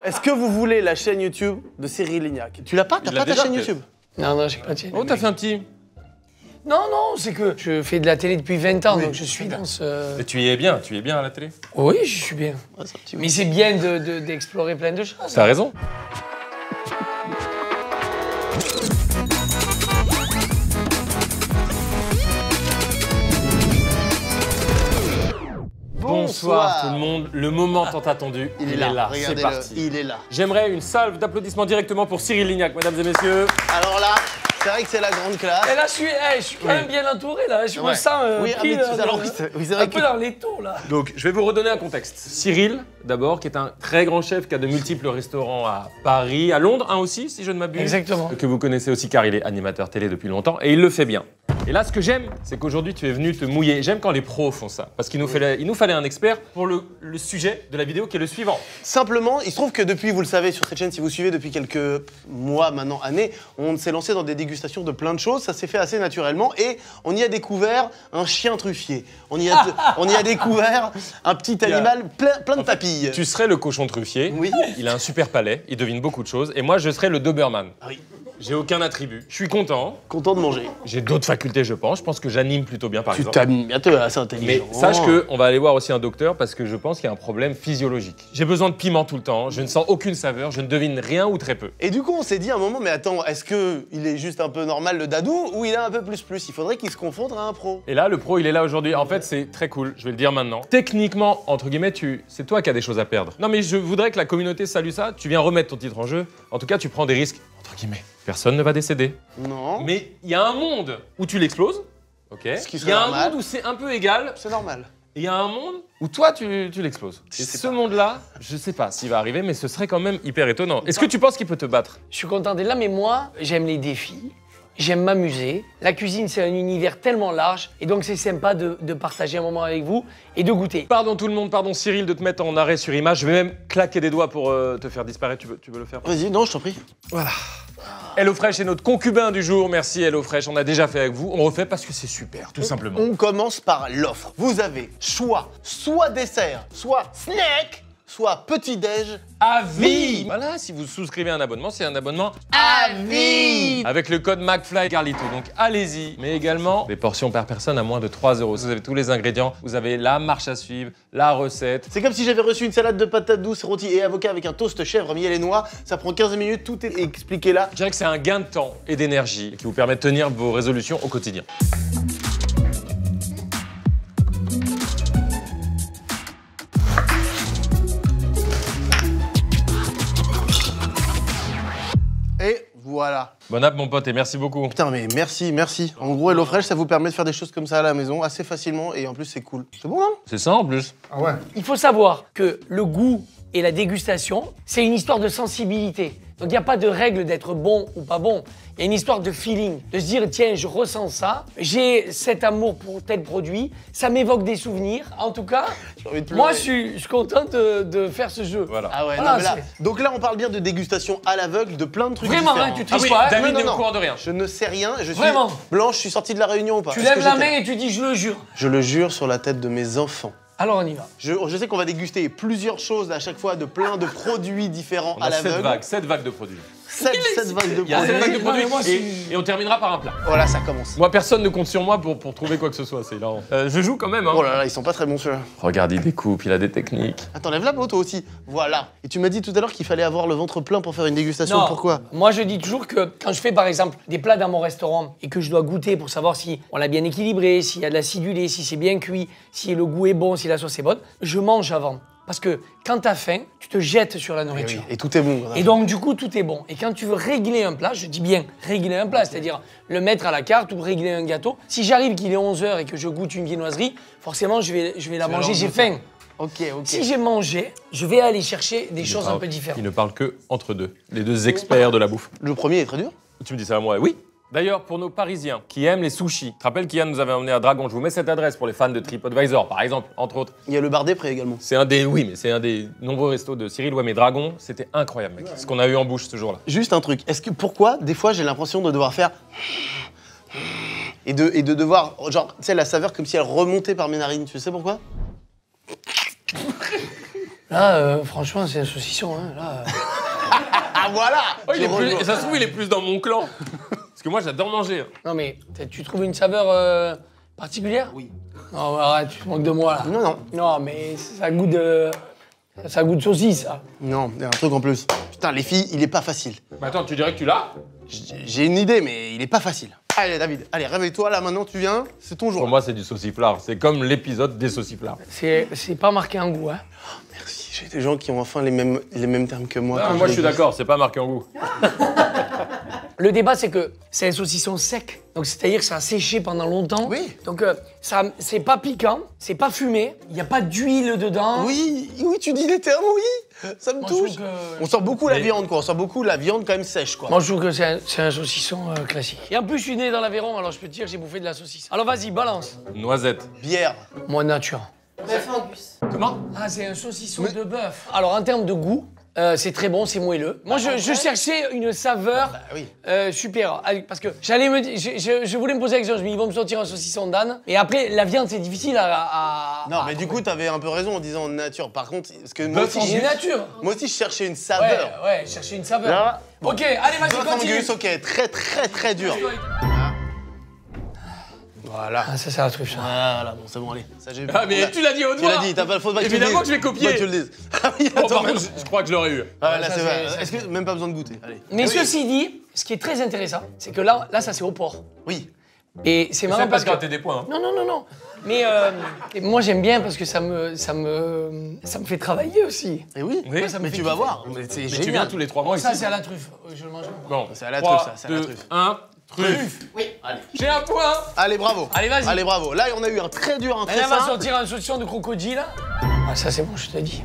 Est-ce que vous voulez la chaîne YouTube de Cyril Lignac? Tu l'as pas? T'as pas ta chaîne YouTube? Non, j'ai pas de chaîne. Oh, t'as fait un petit... Non, c'est que je fais de la télé depuis 20 ans, donc je suis dans ce... Et tu y es bien à la télé? Oui, je suis bien. Ouais, mais c'est bien d'explorer plein de choses. T'as raison. Bonsoir tout le monde, le moment tant attendu, il est là, c'est parti. Il est là. J'aimerais une salve d'applaudissements directement pour Cyril Lignac, mesdames et messieurs. Alors là, c'est vrai que c'est la grande classe. Et là, je suis quand même bien entouré, là. Je me sens un peu dans l'étau, là. Donc, je vais vous redonner un contexte. Cyril, d'abord, qui est un très grand chef, qui a de multiples restaurants à Paris, à Londres, un aussi, si je ne m'abuse. Exactement. Que vous connaissez aussi, car il est animateur télé depuis longtemps, et il le fait bien. Et là, ce que j'aime, c'est qu'aujourd'hui, tu es venu te mouiller. J'aime quand les pros font ça, parce qu'il nous fallait un expert pour le sujet de la vidéo qui est le suivant. Simplement, il se trouve que depuis, vous le savez, sur cette chaîne, si vous suivez depuis quelques mois, maintenant, années, on s'est lancé dans des dégustations de plein de choses. Ça s'est fait assez naturellement et on y a découvert un chien truffier. On y a découvert un petit animal plein de papilles. Tu serais le cochon truffier. Oui. Il a un super palais, il devine beaucoup de choses. Et moi, je serais le Doberman. Ah oui. J'ai aucun attribut. Je suis content. Content de manger. J'ai d'autres facultés, je pense. Je pense que j'anime plutôt bien, par exemple. Tu t'animes bien, tu es assez intelligent. Mais sache qu'on va aller voir aussi un docteur parce que je pense qu'il y a un problème physiologique. J'ai besoin de piment tout le temps, je ne sens aucune saveur, je ne devine rien ou très peu. Et du coup, on s'est dit à un moment, mais attends, est-ce qu'il est juste un peu normal le dadou ou il est un peu plus? Il faudrait qu'il se confonde à un pro. Et là, le pro, il est là aujourd'hui. En fait, c'est très cool, je vais le dire maintenant. Techniquement, entre guillemets, c'est toi qui as des choses à perdre. Non, mais je voudrais que la communauté salue ça. Tu viens remettre ton titre en jeu. En tout cas, tu prends des risques, entre guillemets. Personne ne va décéder. Non. Mais il y a un monde où tu l'exploses. Ok. Il y a un monde où c'est un peu égal. C'est normal. Et il y a un monde où toi, tu l'exploses. Et ce monde-là, je sais pas s'il va arriver, mais ce serait quand même hyper étonnant. Est-ce que tu penses qu'il peut te battre? Je suis content d'être là, mais moi, j'aime les défis. J'aime m'amuser. La cuisine, c'est un univers tellement large. Et donc, c'est sympa de partager un moment avec vous et de goûter. Pardon tout le monde, pardon Cyril de te mettre en arrêt sur image. Je vais même claquer des doigts pour te faire disparaître. Tu veux le faire? Vas-y, non, je t'en prie. Voilà. HelloFresh est notre concubin du jour. Merci HelloFresh. On a déjà fait avec vous. On refait parce que c'est super, tout simplement. On commence par l'offre. Vous avez choix, soit dessert, soit snack, soit petit-déj à vie. Voilà, si vous souscrivez un abonnement, c'est un abonnement à vie avec le code McFly Carlito. Donc allez-y. Mais également des portions par personne à moins de 3 €. Vous avez tous les ingrédients, vous avez la marche à suivre, la recette. C'est comme si j'avais reçu une salade de patates douces, rôti et avocat avec un toast chèvre, miel et noix. Ça prend 15 minutes, tout est expliqué là. Je dirais que c'est un gain de temps et d'énergie qui vous permet de tenir vos résolutions au quotidien. Et voilà. Bon app mon pote et merci beaucoup. Putain mais merci. En gros HelloFresh ça vous permet de faire des choses comme ça à la maison assez facilement et en plus c'est cool. C'est bon non? C'est ça en plus. Ah ouais. Il faut savoir que le goût et la dégustation, c'est une histoire de sensibilité. Donc il n'y a pas de règle d'être bon ou pas bon. Il y a une histoire de feeling, de se dire tiens je ressens ça, j'ai cet amour pour tel produit, ça m'évoque des souvenirs. En tout cas, moi je suis content de faire ce jeu. Voilà. Ah ouais, voilà, non, mais là, donc là on parle bien de dégustation à l'aveugle de plein de trucs Vraiment, différents. hein, tu triches pas. David non, n'est non. au courant de rien. Je ne sais rien, je suis Vraiment. Blanche, je suis sorti de la réunion ou pas? Tu Est-ce que lèves la j'étais main et tu dis je le jure. Je le jure sur la tête de mes enfants. Alors on y va. Je sais qu'on va déguster plusieurs choses à chaque fois de plein de produits différents On à a 7 l'aveugle. 7 vagues de produits. 7 vagues de Il y a 7 produits. vagues de produits mais moi, et on terminera par un plat. Voilà, ça commence. Moi personne ne compte sur moi pour trouver quoi que ce soit, c'est hilarant. Je joue quand même hein. Oh là là, ils sont pas très bons ceux-là. Regarde, il découpe, il a des techniques. Attends, lève la peau toi aussi. Voilà. Et tu m'as dit tout à l'heure qu'il fallait avoir le ventre plein pour faire une dégustation. Non. Pourquoi? Moi je dis toujours que quand je fais par exemple des plats dans mon restaurant et que je dois goûter pour savoir si on l'a bien équilibré, s'il y a de l'acidulé, si c'est bien cuit, si le goût est bon, si la sauce est bonne, je mange avant. Parce que quand t'as faim, tu te jettes sur la nourriture. Et tout est bon. Et donc du coup tout est bon. Et quand tu veux régler un plat, je dis bien régler un plat, c'est-à-dire le mettre à la carte ou régler un gâteau. Si j'arrive qu'il est 11 h et que je goûte une viennoiserie, forcément je vais la manger, j'ai faim. Ok. Si j'ai mangé, je vais aller chercher des choses un peu différentes. Il ne parle que entre deux, les deux experts de la bouffe. Le premier est très dur. Tu me dis ça à moi? Oui. D'ailleurs, pour nos Parisiens qui aiment les sushis, tu te rappelles qu'Yann nous avait emmené à Dragon, je vous mets cette adresse pour les fans de TripAdvisor, par exemple, entre autres. Il y a le bar des Prés également. C'est un des nombreux restos de Cyril. Ouais, mais Dragon, c'était incroyable, mec. Ce qu'on a eu en bouche ce jour-là. Juste un truc. Pourquoi des fois j'ai l'impression de devoir faire et de devoir genre tu sais la saveur comme si elle remontait par mes narines. Tu sais pourquoi? Là, franchement, c'est un saucisson. Hein. Là, Ah voilà. Oh, ça se trouve, il est plus dans mon clan. Parce que moi, j'adore manger. Non, mais tu trouves une saveur particulière? Oui. Non, arrête, tu te moques de moi, là. Non, non. Non, mais ça goûte de... Ça goûte saucisse, ça. Non, il y a un truc en plus. Putain, les filles, il est pas facile. Mais attends, tu dirais que tu l'as? J'ai une idée, mais il est pas facile. Allez, David, allez, réveille-toi, là, maintenant, tu viens. C'est ton jour. Pour moi, c'est du sauciflard. C'est comme l'épisode des sauciflards. C'est pas marqué en goût, hein. Merci, j'ai des gens qui ont enfin les mêmes termes que moi. Ah, quand moi, je les suis d'accord, c'est pas marqué en goût. Le débat, c'est que c'est un saucisson sec. Donc, c'est-à-dire que ça a séché pendant longtemps. Oui. Donc, c'est pas piquant, c'est pas fumé, il n'y a pas d'huile dedans. Oui, oui, tu dis les termes, oui. Ça me Moi, touche. je trouve que- On sent beaucoup la viande, quoi. On sent beaucoup la viande quand même sèche, quoi. Moi, je trouve que c'est un saucisson classique. Et en plus, je suis né dans l'Aveyron, alors je peux te dire que j'ai bouffé de la saucisse. Alors, vas-y, balance. Noisette. Bière. Moi, nature. Bœuf Angus. Comment? Ah, c'est un saucisson de bœuf. Alors, en termes de goût, c'est très bon, c'est moelleux. Moi, je cherchais une saveur oui. super. Parce que j'allais me dire, je voulais me poser la question, je me dis, ils vont me sortir un saucisson d'âne. Et après, la viande, c'est difficile à Non, mais du coup, t'avais un peu raison en disant nature. Par contre, parce que moi Bœuf aussi, c'est nature. moi aussi, je cherchais une Ouais, saveur. ouais, chercher une saveur. Là, Ok, allez, vas-y, Bœuf continue. Angus, ok, très, très, très dur. Voilà. Ah, ça, c'est la truffe, ça. Voilà, bon, c'est bon, allez. Ça, j'ai- Ah, mais tu l'as dit au Tu doigt. l'as dit, t'as pas le faute pas que tu le Évidemment dises. que je vais copier. Pas que tu le dises. Ah oui, Bon, attends, par même- contre, je crois que je l'aurais eu. Ah, là, Ça, c'est vrai. c'est- Est-ce que même pas besoin de goûter? Allez. Mais Oui. ceci dit, ce qui est très intéressant, c'est que là, ça, c'est au porc. Oui. Et c'est marrant C'est pas parce que... gratter des points. Hein. Non, non, non, non. Mais et moi, j'aime bien parce que ça me fait travailler aussi. Et oui. Oui, ça me Mais fait tu vas kiffer. voir. Mais c'est Mais tu viens génial. tous les 3 mois Ça, ici. c'est à la truffe. Je le mange. Bon, C'est à la 3, truffe, ça, c'est à la 2, truffe. 1, truffe. Oui. Allez. J'ai un point. Allez, bravo. Allez, vas-y. Allez, bravo. Là, on a eu un très dur, un très Elle va simple. sortir un saucisson de crocodile. Ah, ça, c'est bon, je te dis.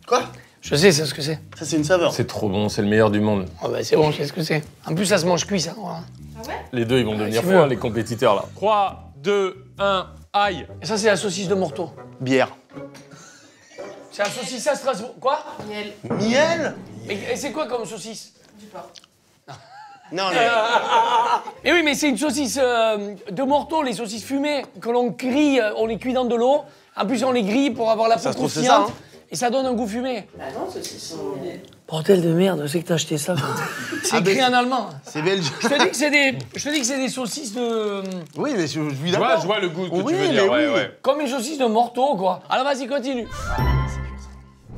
Quoi? Je sais, c'est ce que c'est. Ça, c'est une saveur. C'est trop bon, c'est le meilleur du monde. Ah, bah, c'est bon, je sais ce que c'est. En plus, ça se mange cuit, ça. Voilà. Ah ouais? Les deux, ils vont devenir tu fous, veux. hein, les compétiteurs là. 3, 2, 1, aïe. Et ça, c'est la saucisse de Morteau. Bière. C'est la saucisse à Strasbourg. Quoi? Miel. Miel? Et c'est quoi comme saucisse? Du porc. Non, mais. Eh oui, mais c'est une saucisse de Morteau, les saucisses fumées, que l'on grille, on les cuit dans de l'eau. En plus, on les grille pour avoir la peau Ça se trouve, c'est croustillante. ça, hein. Et ça donne un goût fumé. Bah non, saucisson. Bordel de merde, c'est que t'as acheté ça. C'est écrit en allemand. C'est belge. Je te dis que c'est des saucisses de... Oui, mais je suis Je d'accord. vois le goût que Oui, tu veux mais dire. Ouais, oui. ouais. Comme une saucisse de Morteau, quoi. Alors vas-y, continue.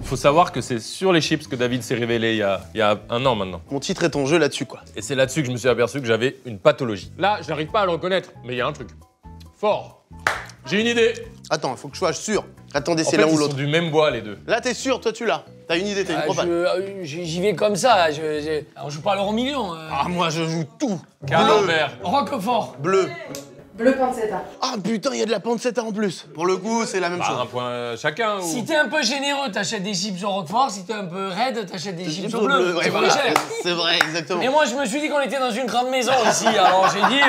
Faut savoir que c'est sur les chips que David s'est révélé il y a 1 an maintenant. Mon titre est ton jeu là-dessus, quoi. Et c'est là-dessus que je me suis aperçu que j'avais une pathologie. Là, je n'arrive pas à le reconnaître, mais il y a un truc. Fort. J'ai une idée. Attends, il faut que je sois sûr. Attendez, En c'est fait, l'un ou ils sont l'autre. du même bois, les deux. Là, t'es sûr, toi, tu l'as. T'as une idée, t'as une propale. J'y vais comme ça. On joue pas à l'euro million. Ah, moi, je joue tout. Camembert. Roquefort. Bleu. Bleu pancetta. Ah, putain, il y a de la pancetta en plus. Pour le coup, c'est la même Bah, chose. un point chacun. Si Ou... t'es un peu généreux, t'achètes des chips au Roquefort. Si t'es un peu raide, t'achètes des chips au Bleu, bleu. ouais, C'est voilà. plus cher. C'est vrai, exactement. Et moi, je me suis dit qu'on était dans une grande maison ici. Alors j'ai dit,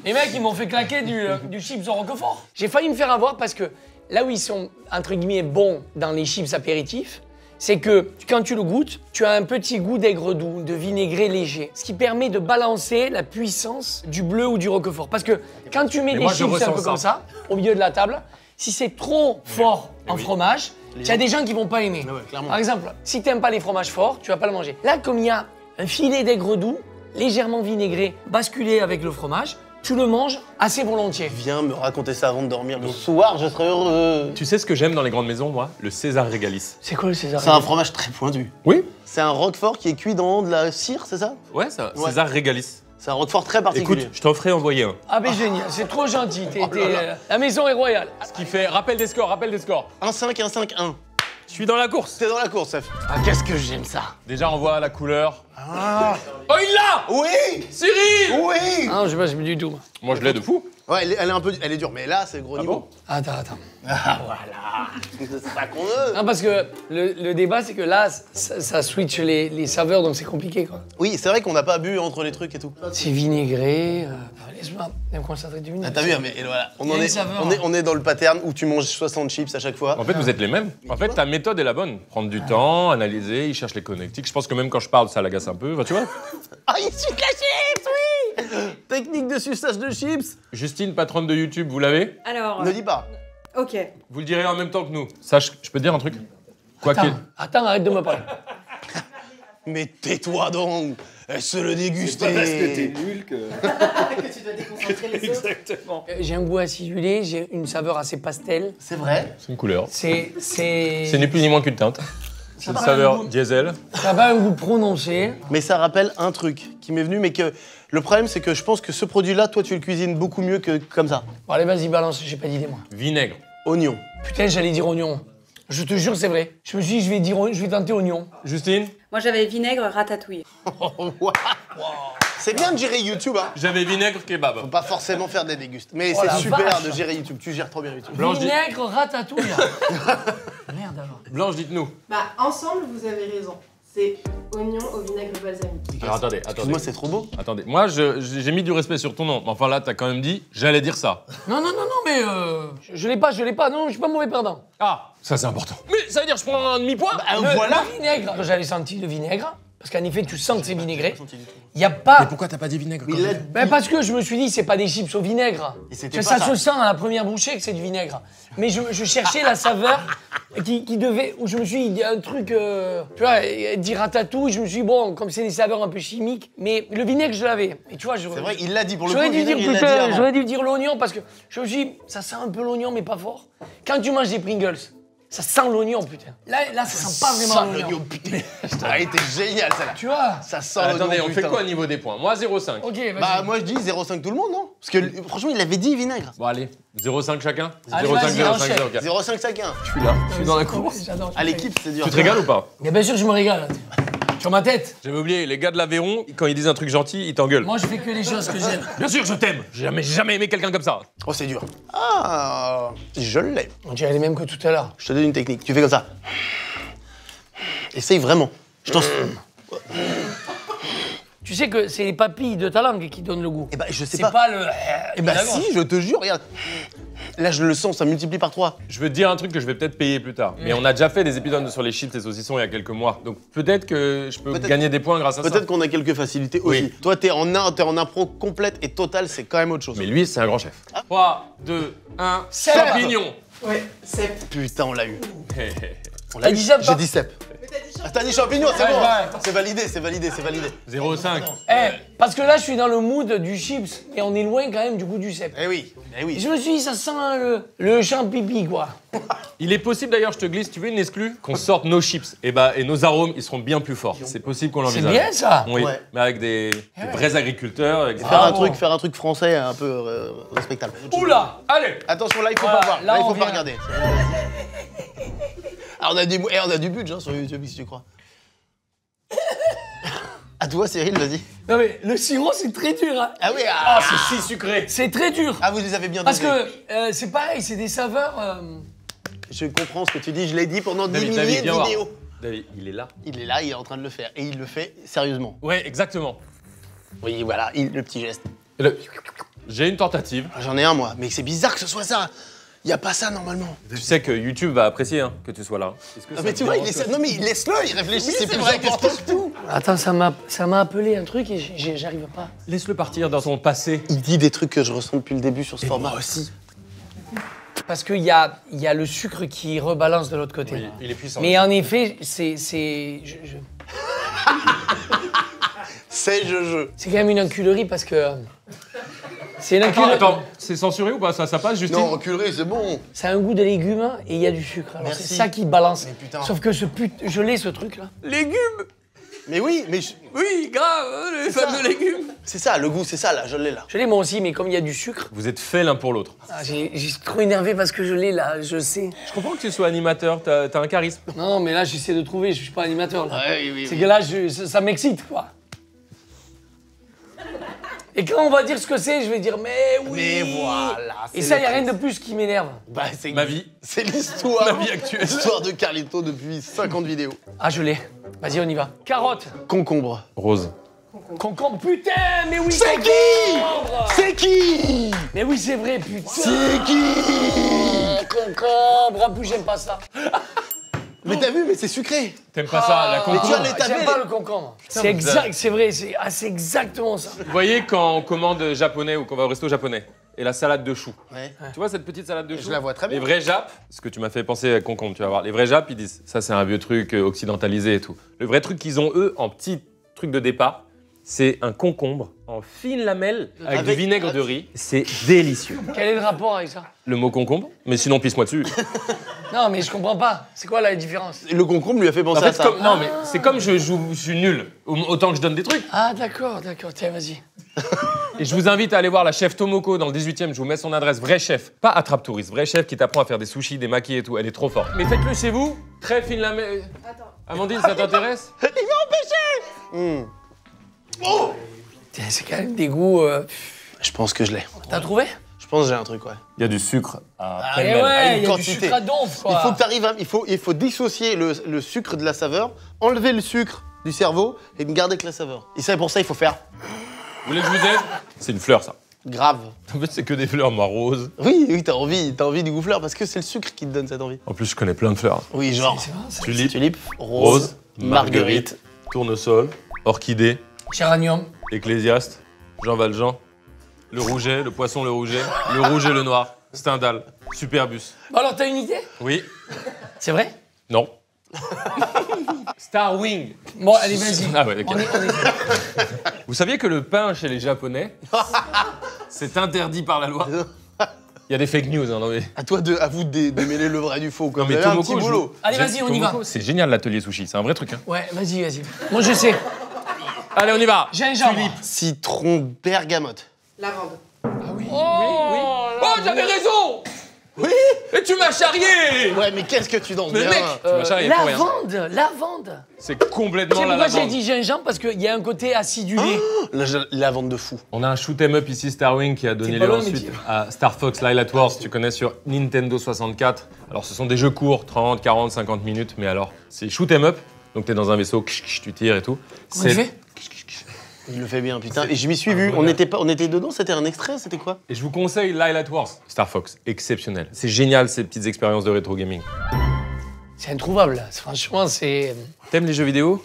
les mecs, ils m'ont fait claquer du chips au Roquefort. J'ai failli me faire avoir parce que là où ils sont, entre guillemets, bons dans les chips apéritifs, c'est que quand tu le goûtes, tu as un petit goût d'aigre doux, de vinaigré léger, ce qui permet de balancer la puissance du bleu ou du Roquefort. Parce que quand tu mets Mais des moi, je chips un ressens peu ça. comme ça, au milieu de la table, si c'est trop fort en fromage, il y a des gens qui vont pas aimer. Ouais, clairement. Par exemple, si t'aimes pas les fromages forts, tu vas pas le manger. Là, comme il y a un filet d'aigre doux, légèrement vinaigré, basculé avec le fromage, tu le manges assez volontiers. Viens me raconter ça avant de dormir. Le soir, je serai heureux. Tu sais ce que j'aime dans les grandes maisons, moi? Le César Régalis. C'est quoi le César? C'est un fromage très pointu. Oui. C'est un roquefort qui est cuit dans de la cire, c'est ça? Ouais, ça. Ouais. César Régalis. C'est un roquefort très particulier. Écoute, je t'en ferai envoyer un. Ah ben génial, c'est trop gentil. La maison est royale. Ce qui fait rappel des scores, rappel des scores. 1-5, 1-5-1. Je suis dans la course. T'es dans la course, Seth. Ah, qu'est-ce que j'aime ça. Déjà, on voit la couleur. Ah. Oh, il l'a! Oui. Cyril! Oui. Ah non, je sais pas, c'est du tout. Moi, je l'ai de fou. Ouais, elle est un peu, elle est dure, mais là, c'est gros niveau. bon Attends. Ah, voilà. C'est ça qu'on veut. Non, parce que le débat, c'est que là, ça switch les saveurs, donc c'est compliqué, quoi. Oui, c'est vrai qu'on n'a pas bu entre les trucs et tout. C'est vinaigré. Laisse-moi me concentrer du Ah, vinaigre. t'as vu, mais voilà. Il y a une saveur, On est dans le pattern où tu manges 60 chips à chaque fois. En fait, vous êtes les mêmes. En fait, ta méthode est la bonne. Prendre du temps, analyser, il cherche les connectiques. Je pense que même quand je parle, ça l'agace un peu. Enfin, tu vois? Ah, il suce la chips, oui. Technique de suçage de chips. Justine, patronne de YouTube, vous l'avez? Alors, Ne dis pas. ok. Vous le direz en même temps que nous. Sache, je peux te dire un truc? Quoi qu'il... Attends, arrête de me parler. Mais tais-toi donc. Laisse le déguster. C'est pas parce que t'es nul que... Que tu dois déconcentrer les autres. Exactement. J'ai un goût acidulé, j'ai une saveur assez pastel. C'est vrai. C'est une couleur. C'est C'est ni plus ni moins qu'une teinte. C'est une saveur diesel. Ça n'a pas un goût prononcé. Mais ça rappelle un truc qui m'est venu, mais que le problème, c'est que je pense que ce produit-là, toi, tu le cuisines beaucoup mieux que comme ça. Bon, allez, vas-y, balance, j'ai pas d'idée, moi. Vinaigre. Oignon. Putain, j'allais dire oignon. Je te jure, c'est vrai. Je me suis dit, je vais tenter oignon. Justine? Moi, j'avais vinaigre ratatouille. C'est bien de gérer YouTube, hein. J'avais vinaigre kebab. Faut pas forcément faire des dégustes. Mais Oh la c'est super vache. de gérer YouTube. Tu gères trop bien YouTube. Blanche, dit- Vinaigre ratatouille. Merde alors. Blanche, dites-nous. Bah, ensemble, vous avez raison. C'est oignon au vinaigre balsamique. Alors attendez, Excuse-moi, c'est trop beau. Attendez, moi j'ai mis du respect sur ton nom, mais enfin là t'as quand même dit, j'allais dire ça. Non, mais je l'ai pas, non, je suis pas mauvais perdant. Ah, ça c'est important. Mais ça veut dire que je prends un demi-point Le vinaigre, j'avais senti le vinaigre, parce qu'en effet, tu sens que c'est vinaigré. Il y a pas... Mais pourquoi t'as pas dit vinaigre Il a- Ben parce que je me suis dit, c'est pas des chips au vinaigre. Et c'était Que pas ça ça. se sent à la première bouchée que c'est du vinaigre. Mais je cherchais la saveur qui devait... Où je me suis dit, un truc... tu vois, dire ratatouille, je me suis dit, bon, comme c'est des saveurs un peu chimiques, mais le vinaigre, je l'avais. Et tu vois, C'est vrai, il l'a dit pour le J'aurais coup. dû dire il l'a dit putain, avant. j'aurais dû dire l'oignon parce que je me suis dit, ça sent un peu l'oignon, mais pas fort. Quand tu manges des Pringles, ça sent l'oignon, putain. Là, ça sent pas vraiment Ça, l'oignon. l'oignon, putain. Ça a été génial, celle-là. Tu vois? Ça sent l'oignon, Attendez, on fait putain. quoi au niveau des points? Moi 0,5. Ok, vas-y. Bah, moi, je dis 0,5 tout le monde, non? Parce que franchement, il avait dit vinaigre. Bon allez, 0,5 chacun? Allez, 0,5, vas-y, 0,5, enchaîne. 0,4. 0,5 chacun. Je suis là, je suis dans la course. J'adore. À l'équipe, c'est dur. Tu te régales ou pas? Mais bien sûr, je me régale. Sur ma tête. J'avais oublié, les gars de l'Aveyron, quand ils disent un truc gentil, ils t'engueulent. Moi, je fais que les choses que j'aime. Bien sûr, je t'aime. J'ai jamais aimé quelqu'un comme ça. Oh, c'est dur. Ah, je l'ai. On dirait les mêmes que tout à l'heure. Je te donne une technique. Tu fais comme ça. Essaye vraiment. Je t'en... Tu sais que c'est les papilles de ta langue qui donnent le goût. Eh ben, je sais C'est pas. pas le... Eh ben, si, je te jure, regarde. Là, je le sens, ça multiplie par 3. Je veux te dire un truc que je vais peut-être payer plus tard. Mais on a déjà fait des épisodes sur les chips et saucissons il y a quelques mois. Donc peut-être que je peux Peut-être- gagner des points grâce à ça. Peut-être qu'on a quelques facilités Oui. aussi. Toi, t'es en impro complète et totale, c'est quand même autre chose. Mais lui, c'est un grand chef. 3, 2, 1, Cep. champignon. Ouais, c'est. Putain, on l'a eu. On T'as l'a eu. dit cep, J'ai toi dit cep. Mais t'as dit Ah, t'as dit champignon, c'est Ouais, bon. ouais. C'est validé, c'est validé, c'est validé. 0,5. Parce que là, je suis dans le mood du chips et on est loin quand même du goût du cèpe. Eh oui, eh oui. Je me suis dit, ça sent le champipi, quoi. Il est possible d'ailleurs, je te glisse, tu veux une exclue? Qu'on sorte nos chips et nos arômes, ils seront bien plus forts. C'est possible qu'on C'est l'envisage. bien, ça. Oui, Ouais. mais avec des vrais agriculteurs. Avec des- Faire un truc français un peu respectable. Oula. Allez. Attention, là, il faut Voilà, pas voir. là, Là, il on faut pas vient. regarder. Ah, on a du budget hein, sur YouTube, si tu crois. À toi, Cyril, vas-y. Non, mais le sirop, c'est très dur, hein. Ah oui, Ah, c'est si sucré. C'est très dur. ah, vous les avez bien Parce dosés. que c'est pareil, c'est des saveurs... Je comprends ce que tu dis, je l'ai dit pendant des David, milliers de viens voir. vidéos. David, il est là. Il est là, il est en train de le faire. Et il le fait sérieusement. Ouais, exactement. Oui, voilà, le petit geste. J'ai une tentative. J'en ai un, moi. Mais c'est bizarre que ce soit ça. Il n'y a pas ça, normalement. Tu sais que YouTube va apprécier hein, que tu sois là. Est-ce que Ah, ça mais te tu vois, dérange que- non, mais laisse-le, il réfléchit. Oui, c'est c'est plus vrai, important que tout. Attends, ça m'a appelé un truc et j'arrive pas. Laisse-le partir dans son passé. Il dit des trucs que je ressens depuis le début sur ce format. moi aussi. Parce qu'il y a le sucre qui rebalance de l'autre côté. Oui, il est puissant. Mais en effet, c'est C'est je. quand même une enculerie parce que... C'est une enculerie. Attends, c'est censuré ou pas? Ça passe, Justine? Non, enculé, c'est bon. Ça a un goût de légumes et il y a du sucre. Alors Merci. c'est ça qui balance. Mais putain. Sauf que je l'ai ce truc là. Légumes. Mais oui, mais Oui, grave, les fameux légumes. c'est ça, le goût, c'est ça, là, je l'ai là. Je l'ai moi aussi, mais comme il y a du sucre, Vous êtes faits l'un pour l'autre. j'ai trop énervé parce que je l'ai là, je sais. Je comprends que tu sois animateur, t'as un charisme. Non, mais là j'essaie de trouver, je suis pas animateur là. Ouais, oui, C'est que là, ça m'excite quoi. Et quand on va dire ce que c'est, je vais dire mais oui. Mais voilà. Et ça, il n'y a rien de plus qui m'énerve. Bah, c'est Ma vie. C'est l'histoire. Ma vie actuelle. L'histoire de Carlito depuis 50 vidéos. Ah, je l'ai. Vas-y, on y va. Carotte. Concombre. Rose. Concombre. Putain, mais oui. C'est qui concombre. C'est qui Mais oui, c'est vrai, putain. C'est qui Concombre. En plus, j'aime pas ça. Mais t'as vu, mais c'est sucré. T'aimes pas ça, la Mais concombre? tu as les taper. J'aime pas le concombre. C'est exact, c'est vrai, c'est exactement ça. Vous voyez quand on commande japonais ou qu'on va au resto japonais, et la salade de choux. Ouais. Tu vois cette petite salade de choux? Je la vois très bien. Les vrais Japs, ce que tu m'as fait penser à concombre, tu vas voir. Les vrais Japs, ils disent ça, c'est un vieux truc occidentalisé et tout. Le vrai truc qu'ils ont, eux, en petit truc de départ, c'est un concombre en fines lamelles avec du vinaigre de riz. C'est délicieux. Quel est le rapport avec ça? Le mot concombre, mais sinon, pisse-moi dessus. Non, mais je comprends pas. C'est quoi la différence? Le concombre lui a fait penser En fait, à ça. non, mais c'est comme je suis nul. Autant que je donne des trucs. Ah, d'accord. Tiens, vas-y. Et je vous invite à aller voir la chef Tomoko dans le 18e. Je vous mets son adresse. Vrai chef. Pas attrape-touriste. Vrai chef qui t'apprend à faire des sushis, des makis et tout. Elle est trop forte. Mais faites-le chez vous. Très fine lamelle. Attends. Amandine, ça t'intéresse? Tiens, c'est quand même des goûts. Je pense que je l'ai. T'as trouvé? Je pense que j'ai un truc, ouais. Il y a du sucre à Ah, pêle-mêle. ouais, une il y a du quantité. sucre à donf, quoi. Il faut que t'arrives à... Il faut dissocier le sucre de la saveur, enlever le sucre du cerveau et ne garder que la saveur. Et ça, pour ça, il faut faire Vous voulez que je vous aide? C'est une fleur, ça. grave. En fait, c'est que des fleurs, moi, roses. Oui, t'as envie du goût-fleur parce que c'est le sucre qui te donne cette envie. En plus, je connais plein de fleurs. Oui, genre Tulipe, tulipe, rose, marguerite. tournesol, orchidée, Géranium. ecclésiaste, Jean Valjean, le rouget, le poisson, le rouget, le rouge et le noir, Stendhal, Superbus. Bon, alors, t'as une idée? Oui. C'est vrai? Non. Starwing. Bon, allez, vas-y. Ah ouais, d'accord. On est- Vous saviez que le pain chez les Japonais, c'est interdit par la loi? Il y a des fake news, hein, non mais... À vous de démêler le vrai du faux. Quoi. Non, mais Vous avez un Tomoko, petit boulot. Allez, vas-y, on y va. C'est génial l'atelier sushi, c'est un vrai truc. Hein. Ouais, vas-y. Moi, je sais. Allez, on y va. Gingembre. Citron, bergamote. Lavande. Oh, j'avais raison. Oui. Et tu m'as charrié. Ouais, mais qu'est-ce que tu danses Mais bien. mec, tu m'as charrié pour rien. Lavande. C'est Tu complètement sais la pourquoi j'ai lavande. dit gingembre? Parce qu'il y a un côté acidulé. La vente de fou. On a un shoot 'em up ici, Starwing, qui a donné C'est lieu pas loin, ensuite mais à Star Fox Lylat Wars, tu connais, sur Nintendo 64. Alors, ce sont des jeux courts, 30, 40, 50 minutes, mais alors, c'est shoot 'em up, donc t'es dans un vaisseau, tu tires et tout. Comment tu fais? Il le fait bien, putain. Et je m'y suis vu. On était dedans, c'était un extrait, c'était quoi? Et je vous conseille Lylat Wars. Star Fox, exceptionnel. C'est génial, ces petites expériences de rétro gaming. C'est introuvable. Franchement, c'est... T'aimes les jeux vidéo?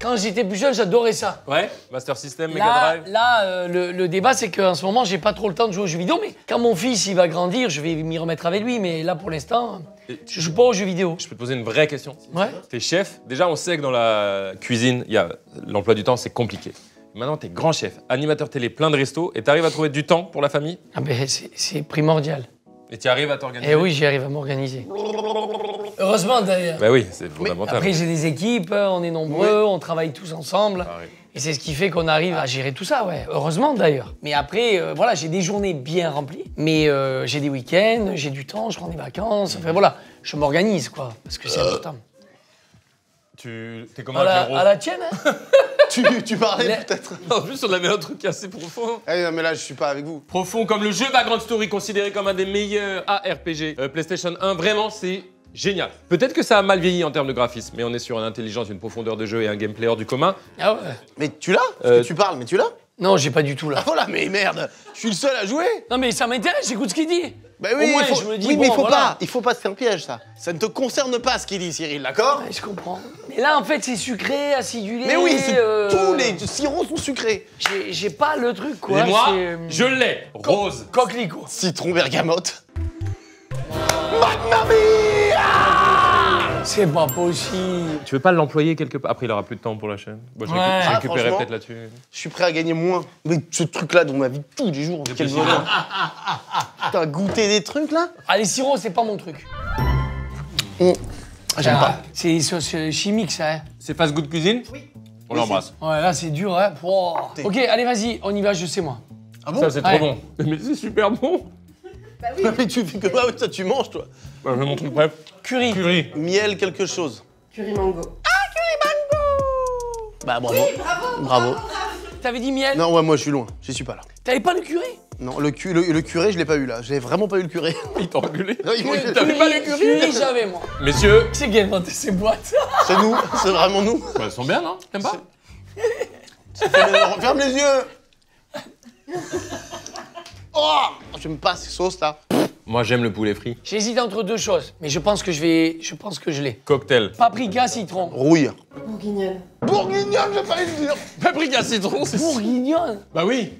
Quand j'étais plus jeune, j'adorais ça. Ouais. Master System, Mega Là, Drive. le débat, c'est qu'en ce moment, j'ai pas trop le temps de jouer aux jeux vidéo, mais quand mon fils il va grandir, je vais m'y remettre avec lui. Mais là, pour l'instant, je joue pas aux jeux vidéo. Je peux te poser une vraie question. Ouais. T'es chef, déjà on sait que dans la cuisine, il y a l'emploi du temps, c'est compliqué. Maintenant, t'es grand chef, animateur télé, plein de restos, et t'arrives à trouver du temps pour la famille? Ah ben, c'est primordial. Et tu arrives à t'organiser? Et oui, j'y arrive à m'organiser. Heureusement, d'ailleurs. Bah oui, c'est fondamental. Après, j'ai des équipes, on est nombreux, on travaille tous ensemble. Pareil. Et c'est ce qui fait qu'on arrive à gérer tout ça, ouais. Heureusement, d'ailleurs. Mais après, voilà, j'ai des journées bien remplies. Mais j'ai des week-ends, j'ai du temps, je prends des vacances. Enfin, voilà, je m'organise, quoi. Parce que c'est important. T'es comment avec les roses? À la tienne, hein? Tu parlais Les- peut-être. En plus, on avait un truc assez profond. Ah non, mais là, je suis pas avec vous. Profond comme le jeu Vagrant Story, considéré comme un des meilleurs ARPG PlayStation 1. Vraiment, c'est génial. Peut-être que ça a mal vieilli en termes de graphisme, mais on est sur une intelligence, une profondeur de jeu et un gameplay hors du commun. Ah ouais. Mais tu l'as? Parce que tu parles, mais tu l'as? Non, j'ai pas du tout, là. Ah voilà, mais merde. Je suis le seul à jouer. Non, mais ça m'intéresse, j'écoute ce qu'il dit. Bah oui, Au moins, il faut... je me dis, oui, mais bon, voilà. il faut pas, c'est un piège, ça. Ça ne te concerne pas, ce qu'il dit, Cyril, d'accord? Ouais, je comprends. Mais là, en fait, c'est sucré, acidulé. Mais oui, tous les sirops sont sucrés. J'ai pas le truc, quoi. Et moi, c'est- je l'ai. Rose. Coquelicot. Citron, bergamote. Mamma mia! C'est pas possible. Tu veux pas l'employer quelque part? Après, il aura plus de temps pour la chaîne. Bon, je Ouais. je Ah, récupérerai franchement. peut-être là-dessus. Je suis prêt à gagner moins. Mais ce truc-là dans ma vie de tous les jours, quel plaisir. bonheur. T'as goûté des trucs, là? Ah, les sirops, c'est pas mon truc. Ah, j'aime pas. C'est chimique, ça, hein. C'est Fast Good Cuisine? Oui. On l'embrasse. Ouais, là, c'est dur, hein. Wow. Ok, allez, vas-y, on y va, je sais, moi. Ah bon? Ça, c'est Ouais. trop bon. Mais c'est super bon. Bah oui. Mais tu fais que ah, ouais, ça, tu manges, toi. Bah, je vais mon truc bref. Curry. Curry. Miel, quelque chose. Curry mango. Bah, bravo. Bravo. T'avais dit miel? Non, ouais, moi, je suis loin. J'y suis pas là. T'avais pas le curry? Non, le curé, je l'ai pas eu, là. J'ai vraiment pas eu le curé. Il t'a engueulé. Non, il- T'avais pas le curry? Curry, j'avais, moi. Messieurs. Qui c'est qui a inventé ces boîtes? C'est nous, c'est vraiment nous. Bah, elles sont bien, non? T'aimes pas? Ferme les yeux. Oh, j'aime pas ces sauces, là. Moi, j'aime le poulet frit. J'hésite entre deux choses, mais je pense que je l'ai. Cocktail. Paprika, citron. Rouille. Bourguignonne. Bourguignon, j'ai pas eu le dire. Paprika citron, c'est... Bourguignonne. Bah oui.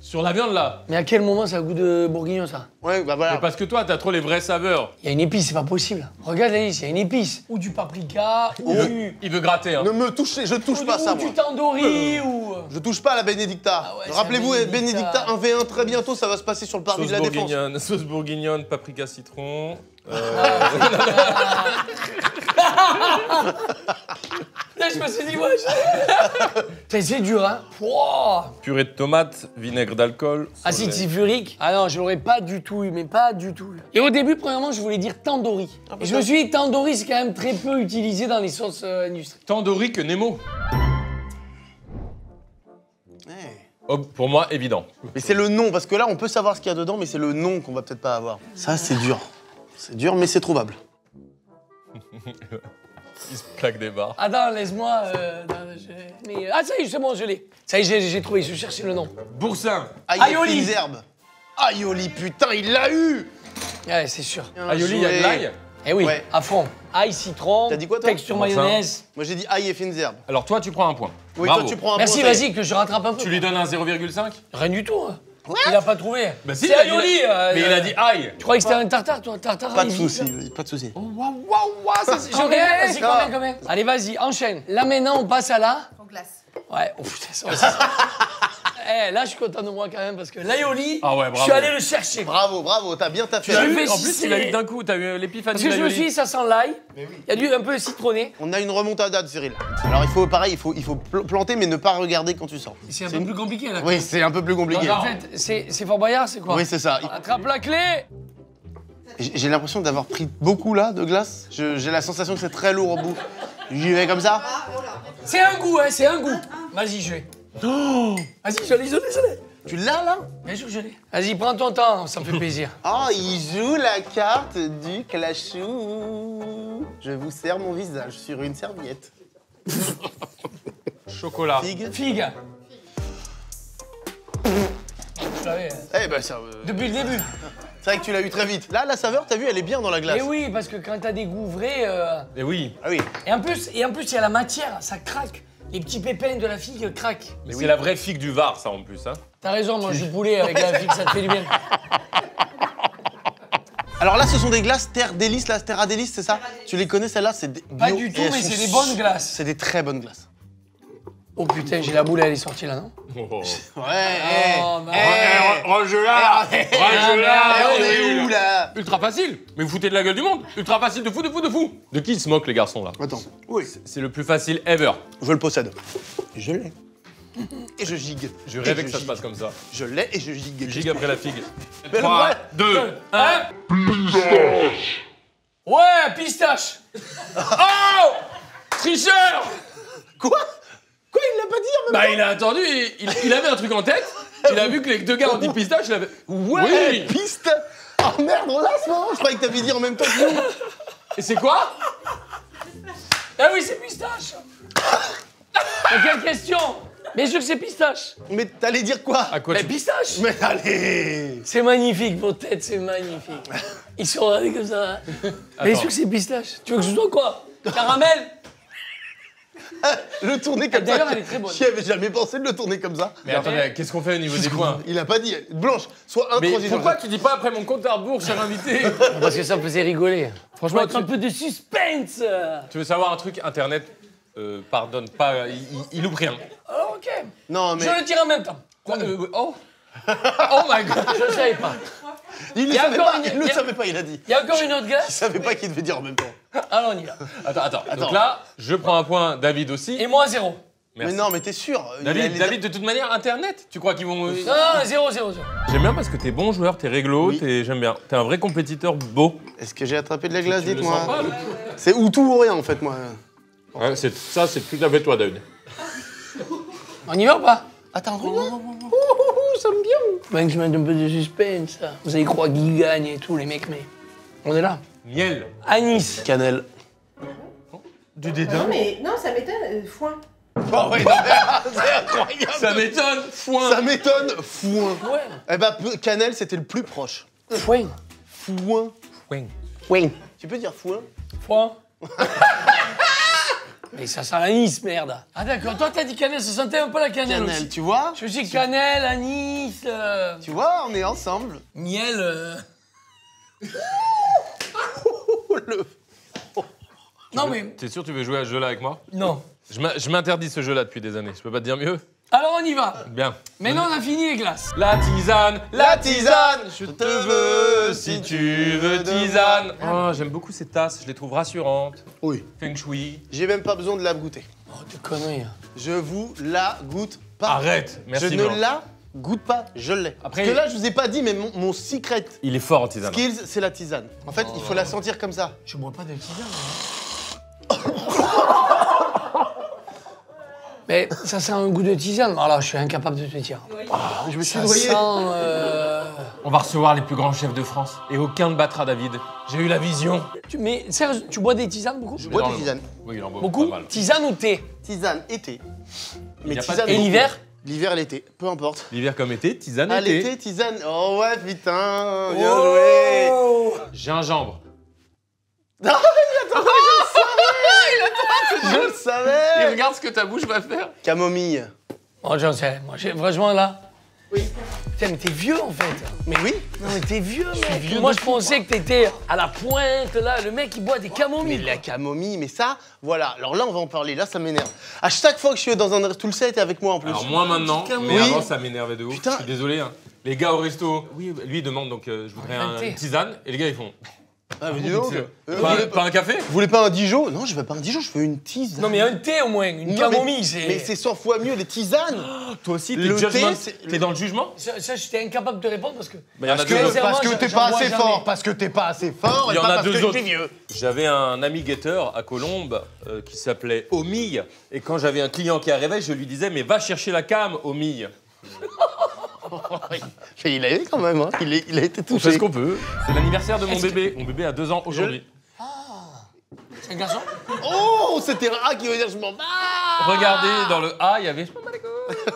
Sur la viande, là. Mais à quel moment ça a goût de bourguignon, ça? Ouais, bah Mais voilà. parce que toi, t'as trop les vraies saveurs. Il y a une épice, c'est pas possible. Regarde la liste, il y a une épice. Ou du paprika, ou du... Il veut gratter, hein. Ne me touchez, je touche pas ça, ou moi. du tandoori, ou... Je touche pas à la Benedicta. Ah ouais, c'est Rappelez-vous, la Benedicta 1v1 très bientôt, ça va se passer sur le parvis de la Défense. Sauce bourguignonne, paprika citron. Là, je me suis dit, ouais, c'est dur, hein. Pouah. Purée de tomates, vinaigre d'alcool. Acide sulfurique. Ah non, je l'aurais pas du tout eu, mais pas du tout eu. Et au début, premièrement, je voulais dire tandoori. Et je me suis dit, tandoori, c'est quand même très peu utilisé dans les sauces industrielles. Tandoori que Nemo. Ouais. Oh, pour moi, évident. Mais c'est le nom, parce que là, on peut savoir ce qu'il y a dedans, mais c'est le nom qu'on va peut-être pas avoir. Ça, c'est dur. C'est dur, mais c'est trouvable. Il se claque des barres. Attends, laisse-moi... Ah, ça y est, c'est bon, je l'ai. Ça y est, j'ai trouvé, je cherchais le nom. Boursin. Aioli. Fines herbes. Aioli, putain, il l'a eu. Ouais, c'est sûr. Aioli, il y a de l'ail. Eh oui, Ouais. à fond. Ail, citron, T'as dit quoi, toi? texture Comment ça? mayonnaise. Moi, j'ai dit ail et fines herbes. Alors toi, tu prends un point. Oui, Bravo. toi, tu prends un Merci, point, ça y est. vas-y, que je rattrape un peu. Tu lui donnes un 0,5? Rien du tout. Hein. Il a pas trouvé. Bah si, c'est il a dit- aioli. Mais il a dit aïe. Tu croyais que c'était un tartare, toi? Un tartare Pas de ail, soucis, vite, vas-y, pas de soucis. là. Waouh, ça c'est... J'en ai un, vas-y, combien? Allez, vas-y, enchaîne. Là, maintenant, on passe à là. En glace. Ouais, oh putain, ça aussi. Eh, là, je suis content de moi quand même, parce que l'aioli, Ah ouais, je bravo. suis allé le chercher. Bravo, bravo, t'as bien taffé. Tu l'as Je eu, vais en plus, sucer. tu l'as eu d'un coup. T'as eu l'épiphanie Parce que de je me l'aioli. suis dit, ça sent l'ail. Il y a du un peu citronné. On a une remontada de Cyril. Alors, il faut, pareil, il faut planter, mais ne pas regarder quand tu sors. C'est un peu plus compliqué, là. Oui, c'est un peu plus compliqué. Donc, en fait, c'est Fort Boyard, c'est quoi? Oui, c'est ça. Attrape la clé. J'ai l'impression d'avoir pris beaucoup, là, de glace. J'ai la sensation que c'est très lourd au bout. J'y vais comme ça. C'est un goût, hein, c'est un goût. Vas-y, je vais. Oh, vas-y, je l'ai. Tu l'as, là? Bien sûr que je l'ai. Vas-y, prends ton temps, ça me fait plaisir. Oh, il joue la carte du clashou. Je vous serre mon visage sur une serviette. Chocolat. Figue. Figue. Je l'avais, hein. Eh ben, ça. Depuis le début. C'est vrai que tu l'as eu très vite. Là, la saveur, t'as vu, elle est bien dans la glace. Mais oui, parce que quand t'as des goûts vrais... Et oui. Ah oui. Et en plus, il y a la matière, ça craque. Les petits pépins de la figue craquent. Mais c'est la vraie figue du Var, ça en plus. Hein. T'as raison, moi je poulet avec la figue, ça te fait du bien. Alors là, ce sont des glaces Terre Délice, là, Terra Délice, c'est ça? Tu les connais, celles-là? C'est des Pas bio du tout, et elles mais sont c'est des bonnes glaces. C'est des très bonnes glaces. Oh putain, j'ai la boule, elle est sortie là, non? Oh. Ouais, Oh, bah, Range-la. on est où, là? Ultra facile. Mais vous foutez de la gueule du monde. Ultra facile, de fou. De qui ils se moquent, les garçons, là? Attends. Oui. C'est le plus facile ever. Je le possède. Je l'ai. Et je gigue. Je Et rêvais que ça se gigue. passe comme ça. Je l'ai et je gigue. Gigue après la figue. Mais le 3, vrai- 2, 1. Ouais, pistache. Oh Tricheur. Quoi? Quoi, il l'a pas dit en même Bah, il a attendu, il avait un truc en tête. Il a vu que les deux gars ont dit pistache, il avait. Ouais, Oui. piste. Oh merde, on l'a ce moment. Je croyais que t'avais dit en même temps que nous. Et c'est quoi? Ah oui, c'est pistache. Mais quelle question? Bien sûr que c'est pistache. Mais t'allais dire quoi? À quoi Mais tu... pistache. Mais allez. C'est magnifique, vos têtes, c'est magnifique. Ils sont regardés comme ça. Hein. Bien sûr que c'est pistache. Tu veux que ce soit quoi? Caramel? Le tourner comme ça. D'ailleurs, elle est très bonne. J'y avais jamais pensé de le tourner comme ça. Mais attendez, qu'est-ce qu'on fait au niveau des points? Il a pas dit. Blanche, sois Mais intransigeant. pourquoi tu dis pas après mon compte à rebours, cher invité? Parce que ça me faisait rigoler. Franchement, Faut mettre un peu de suspense. tu veux savoir un truc? Internet, pardonne pas, il loupe rien. Alors, ok. Non, mais. Je le tire en même temps. Quoi? Oh Oh my god! Je ne savais pas. Il ne Il y a savait encore pas. une- Il il ne y a- savait pas, il a dit. Il y a encore une autre Il glace. savait pas qu'il devait dire en même temps. Alors, on y va. Attends. Donc là, je prends un point, David aussi. Et moi, 0. Merci. Mais non, mais t'es sûr. David, de toute manière, Internet, tu crois qu'ils vont... Non, 0, 0, 0. J'aime bien parce que t'es bon joueur, t'es réglo, Oui. j'aime bien. T'es un vrai compétiteur beau. Est-ce que j'ai attrapé de la glace, Tu le dites-moi? sens pas, le- C'est ou tout ou rien, en fait, moi. Ouais, ça, c'est tout à fait toi, David. On y va ou pas? Attends, regarde. Ça me bien. Faut que je mette un peu de suspense. Ça. Vous allez croire qui gagne et tout, les mecs, mais on est là. Miel. Anis. Cannelle. Du Non, dédain. mais non, ça m'étonne. Foin. Oh, ouais, non, mais, c'est incroyable. Ça m'étonne, foin. Ça m'étonne. Foin. Ouais. Eh ben, cannelle, c'était le plus proche. Foin. Foin. Foin. Foin. Tu peux dire foin? Foin. Mais ça sent l'anis, merde. Ah d'accord, toi t'as dit cannelle, ça sentait un peu la cannelle Cannelle, aussi. tu vois? Je dis cannelle, anis, Tu vois, on est ensemble. miel. Le- Non mais... T'es sûr que tu veux jouer à ce jeu-là avec moi? Non. Je m'interdis ce jeu-là depuis des années. Je peux pas te dire mieux? Alors on y va. Bien. Maintenant on a fini les glaces. La tisane, je te veux si tu veux tisane. Oh, j'aime beaucoup ces tasses, je les trouve rassurantes. Oui. Feng shui. J'ai même pas besoin de la goûter. Oh, de conneries. Je vous la goûte pas. Arrête, merci. Je Blanc. ne la goûte pas, je l'ai. Après- Parce que là, je vous ai pas dit, mais mon secret Il est fort en tisane. skills, c'est la tisane. En fait, il faut la sentir comme ça. Je bois pas de tisane. Mais ça sent un goût de tisane. Alors, je suis incapable de te dire. Je me suis Ça noyé. sent... On va recevoir les plus grands chefs de France. Et aucun ne battra David. J'ai eu la vision. Mais sérieux, tu bois des tisanes beaucoup? Je bois des tisanes. Oui, il en boit Beaucoup? pas mal. Tisane ou thé? Tisane, été. Mais y a pas tisane. de- Et l'hiver? L'hiver et l'été, peu importe. L'hiver comme été, tisane Ah, été. l'été, tisane. Oh ouais, putain, bien joué. Oh. Gingembre. Je le savais. regarde ce que ta bouche va faire. Camomille. Oh, j'en sais. Moi, franchement, là... Oui. Putain, mais t'es vieux, en fait. Mais oui. Non, mais t'es vieux, mec. Moi, je pensais que t'étais à la pointe, là. Le mec, il boit des Mais camomilles. la camomille, mais ça, voilà. Alors là, on va en parler. Là, ça m'énerve. À chaque fois que je suis dans un... Tout le set est avec moi, en plus. Alors moi maintenant, mais Oui. avant ça m'énervait de ouf. Putain. Je suis désolé. Hein. Les gars au resto, oui, lui il demande donc je voudrais Un thé. une tisane et les gars ils font Ah, mais dis donc. pas un café. Vous voulez pas un Dijon? Non, je veux pas un Dijon, je veux une tisane. Non, mais un thé, au moins. Une Non, camomille, mais c'est 100 fois mieux, les tisanes. Toi aussi Le t'es thé, judgment, c'est- t'es dans le jugement. Ça, j'étais incapable de répondre parce que... Il y en a Parce deux que, autres. sincèrement, parce que t'es j'en pas bois assez jamais. fort. Parce que t'es pas assez fort. Il et y en pas a parce deux que autres. je suis vieux. J'avais un ami guetteur à Colombes qui s'appelait Omille et quand j'avais un client qui arrivait, je lui disais mais va chercher la cam Omille. Mais il a eu quand même, hein. Il a été On touché. fait ce qu'on peut. C'est l'anniversaire de mon bébé. Mon bébé a 2 ans aujourd'hui. C'est un garçon? Oh, c'était un A qui veut dire je m'en bats. Regardez dans le A, il y avait. Je m'en bats les couilles.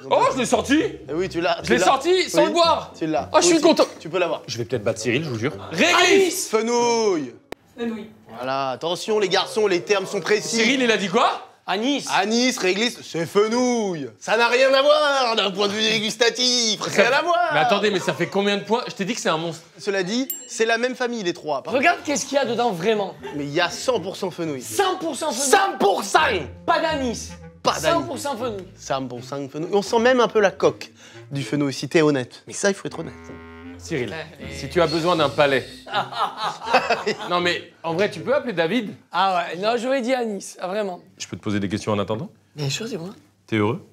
Oh, je l'ai sorti. Eh oui, tu l'as. Je l'ai sorti sans Oui. le boire. Tu l'as. Oh, je suis Aussi. content. Tu peux l'avoir. Je vais peut-être battre Cyril, je vous jure. Réglisse. Fenouil. Oui. Voilà, attention les garçons, les termes sont précis. Cyril, il a dit quoi? Anis. Anis, réglisse, c'est fenouil. Ça n'a rien à voir d'un point de vue dégustatif. Rien à voir. Mais attendez, mais ça fait combien de points? Je t'ai dit que c'est un monstre. Cela dit, c'est la même famille les trois. Regarde qu'est-ce qu'il y a dedans vraiment. Mais il y a 100% fenouil. 100% fenouil. 100%. Pas d'anis. Pas d'anis. 100% fenouil. 100% fenouil. On sent même un peu la coque du fenouil, si t'es honnête. Mais ça, il faut être honnête. Cyril, si tu as besoin d'un palais. Non mais en vrai, tu peux appeler David? Ah ouais, non, j'aurais dit Anis, ah, vraiment. Je peux te poser des questions en attendant? Bien sûr, dis-moi. T'es heureux?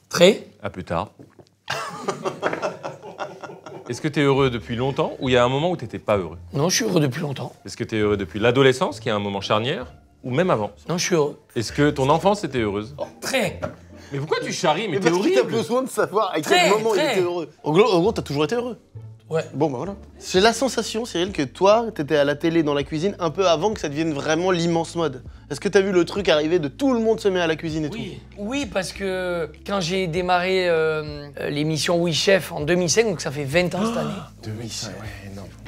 Très. À plus tard. Est-ce que t'es heureux depuis longtemps ou il y a un moment où t'étais pas heureux? Non, je suis heureux depuis longtemps. Est-ce que t'es heureux depuis l'adolescence, qui est un moment charnière, ou même avant? Non, je suis heureux. Est-ce que ton enfance était heureuse? Très. Mais pourquoi tu charries? Mais t'es parce qu'il a horrible! besoin de savoir à Très, quel moment il très. était heureux. En gros, t'as toujours été heureux. Ouais. Bon, bah voilà. J'ai la sensation, Cyril, que toi, t'étais à la télé, dans la cuisine, un peu avant que ça devienne vraiment l'immense mode. Est-ce que t'as vu le truc arriver de tout le monde se met à la cuisine et Oui. Oui, parce que quand j'ai démarré l'émission Oui Chef en 2005, donc ça fait 20 ans cette année,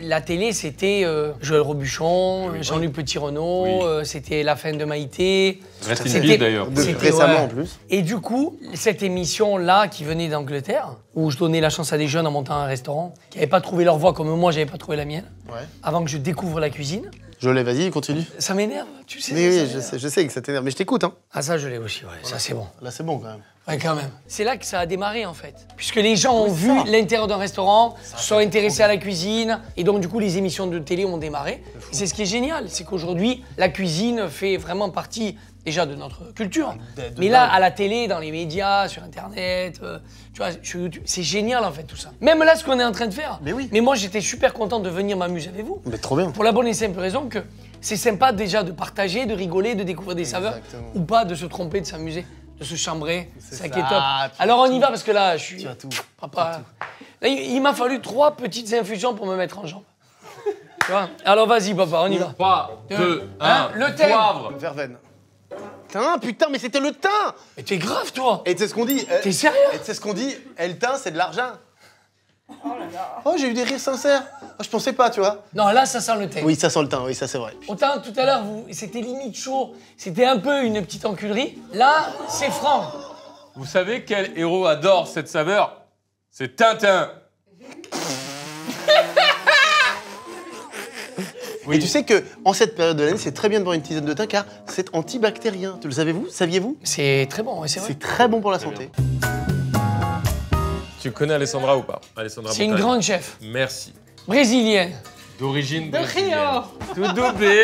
la télé, c'était Joël Robuchon, Jean-Luc Petit-Renaud, c'était La fin de Maïté. Reste in C'était- peace d'ailleurs. tout C'était- récemment ouais. en plus. Et du coup, cette émission-là qui venait d'Angleterre, où je donnais la chance à des jeunes en montant un restaurant, qui n'avaient pas trouvé leur voie comme moi, j'avais pas trouvé la mienne, Ouais. avant que je découvre la cuisine, Je l'ai, vas-y, continue. ça m'énerve, tu sais. Mais ça oui, m'énerve. je sais que ça t'énerve, mais je t'écoute, hein. Ah ça, je l'ai aussi, ouais, ça c'est bon. Là, c'est bon quand même. Ouais, quand même. C'est là que ça a démarré, en fait. Puisque les gens ont vu l'intérieur d'un restaurant, se sont intéressés à la cuisine, et donc, du coup, les émissions de télé ont démarré. Et c'est ce qui est génial, c'est qu'aujourd'hui, la cuisine fait vraiment partie, déjà, de notre culture. Mais là, à la télé, dans les médias, sur Internet, tu vois, sur YouTube, c'est génial, en fait, tout ça. Même là, ce qu'on est en train de faire. Mais oui. Mais moi, j'étais super content de venir m'amuser avec vous. Mais trop bien. Pour la bonne et simple raison que c'est sympa, déjà, de partager, de rigoler, de découvrir des saveurs, Exactement. ou pas de se tromper, de s'amuser. De se chambrer, c'est ça qui est ça, top. tu as Alors on y tout. va parce que là, je suis. Tu as tout. Papa. Là, il m'a fallu 3 petites infusions pour me mettre en jambe. Tu vois? Alors vas-y, papa, on y va. 3, 2, 1, Hein, le thème. poivre! Verveine. Putain, mais c'était le thym. Mais t'es grave, toi. Et tu sais ce qu'on dit T'es sérieux? Et tu sais ce qu'on dit? Et le thym, c'est de l'argent. Oh, j'ai eu des rires sincères. Oh, je pensais pas, tu vois. Non, là, ça sent le thé. Oui, ça sent le thym, oui, ça c'est vrai. Autant tout à l'heure, c'était limite chaud, c'était un peu une petite enculerie. Là, c'est franc. Vous savez quel héros adore cette saveur? C'est Tintin. Et tu sais que en cette période de l'année, c'est très bien de boire une tisane de thym car c'est antibactérien. Tu le savez-vous? Saviez-vous? C'est très bon, ouais, c'est vrai. C'est très bon pour la santé. Tu connais Alessandra ou pas? Alessandra C'est une Montagne. grande chef. Merci. Brésilienne. D'origine De brésilienne. Rio. Tout doublé.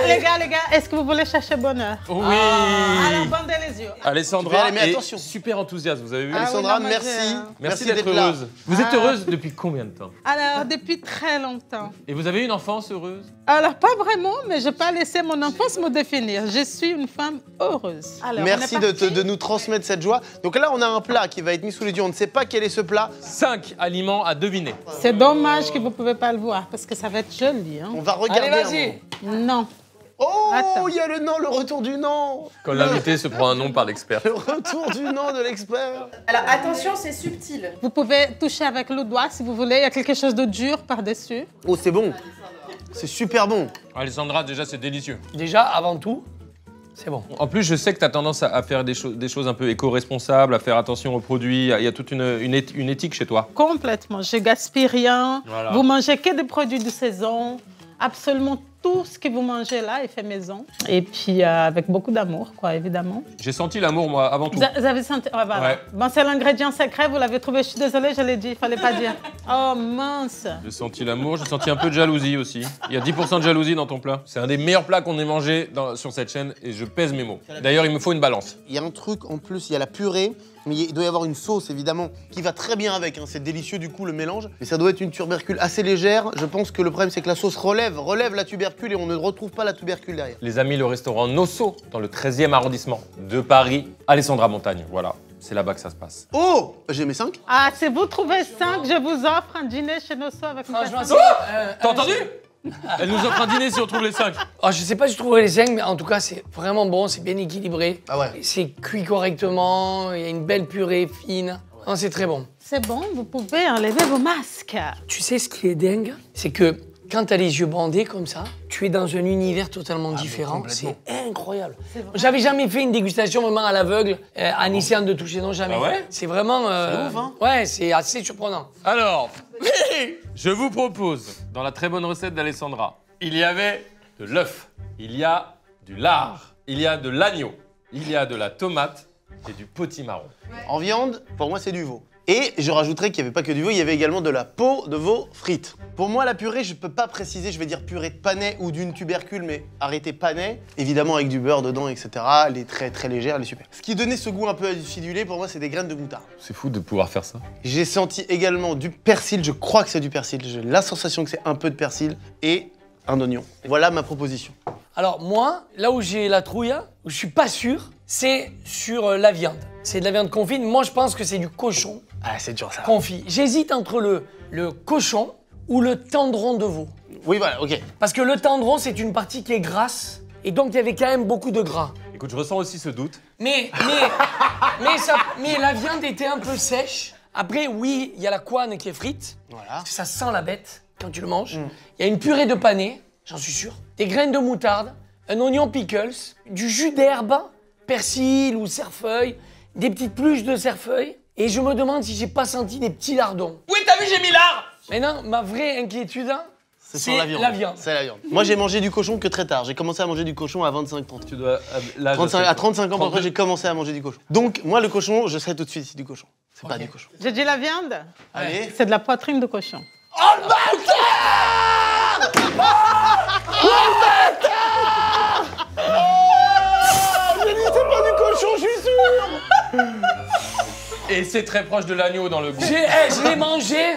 Les gars, est-ce que vous voulez chercher bonheur? Oui. Alors, bandez les yeux. Alessandra mais est attention. super enthousiaste, vous avez vu? Alessandra, oui, non, moi, merci. Merci d'être là. heureuse. Vous êtes heureuse depuis combien de temps? Alors, depuis très longtemps. Et vous avez une enfance heureuse? Alors, pas vraiment, mais je n'ai pas laissé mon enfance me définir. Je suis une femme heureuse. Alors, Merci on est parti. de nous transmettre cette joie. Donc là, on a un plat qui va être mis sous les yeux. On ne sait pas quel est ce plat. 5 aliments à deviner. C'est dommage que vous ne pouvez pas le voir, parce que ça va être joli. Hein. On va regarder. Allez, un vas-y. moment. Non. Oh, Attends. il y a le nom, le retour du nom. Quand l'invité se prend un nom par l'expert. Le retour du nom de l'expert. Alors attention, c'est subtil. Vous pouvez toucher avec le doigt si vous voulez. Il y a quelque chose de dur par-dessus. Oh, c'est bon. C'est super bon. Alessandra, déjà, c'est délicieux. Déjà, avant tout, c'est bon. En plus, je sais que tu as tendance à faire des choses un peu éco-responsables, à faire attention aux produits. Il y a toute une éthique chez toi. Complètement. Je gaspille rien. Voilà. Vous mangez que des produits de saison. Absolument tout ce que vous mangez là est fait maison. Et puis avec beaucoup d'amour, quoi, évidemment. J'ai senti l'amour, moi, avant tout. Vous avez senti... Ouais, voilà. Ouais. Bon, c'est l'ingrédient secret, vous l'avez trouvé. Je suis désolée, je l'ai dit, il fallait pas dire. Oh mince. J'ai senti l'amour, j'ai senti un peu de jalousie aussi. Il y a 10% de jalousie dans ton plat. C'est un des meilleurs plats qu'on ait mangé sur cette chaîne et je pèse mes mots. D'ailleurs, il me faut une balance. Il y a un truc en plus, il y a la purée, mais il doit y avoir une sauce évidemment qui va très bien avec. Hein. C'est délicieux du coup le mélange. Mais ça doit être une tubercule assez légère. Je pense que le problème c'est que la sauce relève la tubercule et on ne retrouve pas la tubercule derrière. Les amis, le restaurant Nosso, dans le 13e arrondissement de Paris, Alessandra Montagne. Voilà, c'est là-bas que ça se passe. Oh, j'ai mes 5. Ah, si vous trouvez 5, je vous offre un dîner chez Nosso avec une Franchement, personne. T'as entendu? Elle nous offre un dîner si on trouve les 5. Oh, je sais pas si je trouverai les 5, mais en tout cas, c'est vraiment bon, c'est bien équilibré. Ah ouais. C'est cuit correctement, il y a une belle purée fine. Non, c'est très bon. C'est bon, vous pouvez enlever vos masques. Tu sais ce qui est dingue? C'est que quand t'as les yeux bandés comme ça, tu es dans un univers totalement différent. C'est incroyable. J'avais jamais fait une dégustation vraiment à l'aveugle, en essayant de toucher, non, jamais. Ah ouais? C'est vraiment... C'est ouf, hein? Ouais, c'est assez surprenant. Alors, je vous propose, dans la très bonne recette d'Alessandra, il y avait de l'œuf, il y a du lard, il y a de l'agneau, il y a de la tomate et du potimarron. En viande, pour moi c'est du veau. Et je rajouterais qu'il n'y avait pas que du veau, il y avait également de la peau de veau frite. Pour moi, la purée, je peux pas préciser, je vais dire purée de panais ou d'une tubercule, mais arrêtez panais. Évidemment avec du beurre dedans, etc. Elle est très très légère, elle est super. Ce qui donnait ce goût un peu acidulé, pour moi, c'est des graines de moutarde. C'est fou de pouvoir faire ça. J'ai senti également du persil, je crois que c'est du persil. J'ai la sensation que c'est un peu de persil et un oignon. Voilà ma proposition. Alors moi, là où j'ai la trouille, où je suis pas sûr, c'est sur la viande. C'est de la viande confite. Moi, je pense que c'est du cochon Ah, c'est dur ça. confit. J'hésite entre le cochon ou le tendron de veau. Oui, voilà, ok. Parce que le tendron, c'est une partie qui est grasse. Et donc, il y avait quand même beaucoup de gras. Écoute, je ressens aussi ce doute. Mais la viande était un peu sèche. Après, oui, il y a la couenne qui est frite. Voilà. Parce que ça sent la bête quand tu le manges. Il y a une purée de panais, j'en suis sûr. Des graines de moutarde, un oignon pickles, du jus d'herbe, persil ou cerfeuil, des petites pluches de cerfeuil. Et je me demande si j'ai pas senti des petits lardons. Oui, t'as vu, j'ai mis lard. Mais non, ma vraie inquiétude, C'est sur la viande. C'est la viande. Moi, j'ai mangé du cochon que très tard. J'ai commencé à manger du cochon à 25-30. Tu dois... Là, 35, à 35 ans, 32. après, j'ai commencé à manger du cochon. Donc, moi, le cochon, je serais tout de suite ici du cochon. C'est pas du cochon. J'ai dit la viande. Allez. C'est de la poitrine de cochon. C'est pas du cochon, je suis sûr. Et c'est très proche de l'agneau dans le goût. Je l'ai mangé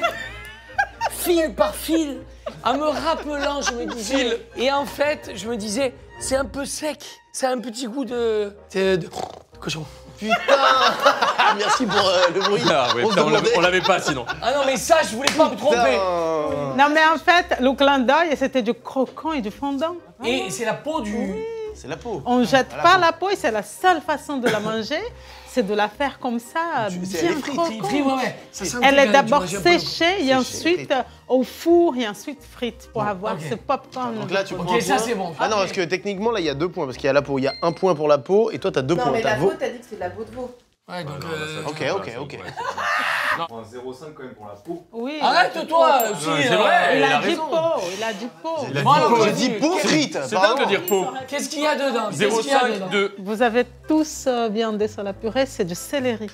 fil par fil, en me rappelant, je me disais... Et en fait, je me disais, c'est un peu sec, ça a un petit goût de cochon. Putain. Merci pour le bruit. Ah, ouais, On se putain, demandait. on l'avait pas sinon. Ah non, mais ça, je voulais pas me tromper. Putain. Non, mais en fait, le clin d'œil, c'était du croquant et du fondant. Et c'est la peau du... C'est la peau. On ne jette la pas peau. la peau et c'est la seule façon de la manger, c'est de la faire comme ça, Elle bien est frite, croquante. Frit, ouais. Ça sent Elle le est truc, d'abord tu vois, j'ai un peu- séchée et Séchée, ensuite frite. au four et ensuite frite pour avoir ok. ce popcorn. Donc là, tu Ok, prends un ça, point. c'est bon. Ah non, parce que techniquement, là, il y a 2 points. Parce qu'il y a la peau. Il y a 1 point pour la peau et toi, t'as 2 Non, points. mais T'as la veau. peau, t'as dit que c'est de la peau de veau. Ouais, donc. Ok, ok, ok. On prend 0,5 quand même pour la peau. Oui. Arrête-toi aussi. c'est vrai. Il il a a dit raison. peau, il a dit peau. Il a Bon, alors, dit peau. vas-y. J'ai dit peau frite. C'est dingue de dire peau. Qu'est-ce qu'il y a dedans? Qu'est-ce qu'il y a 0,5 dedans de. Vous avez tous viandé sur la purée, c'est du céleri.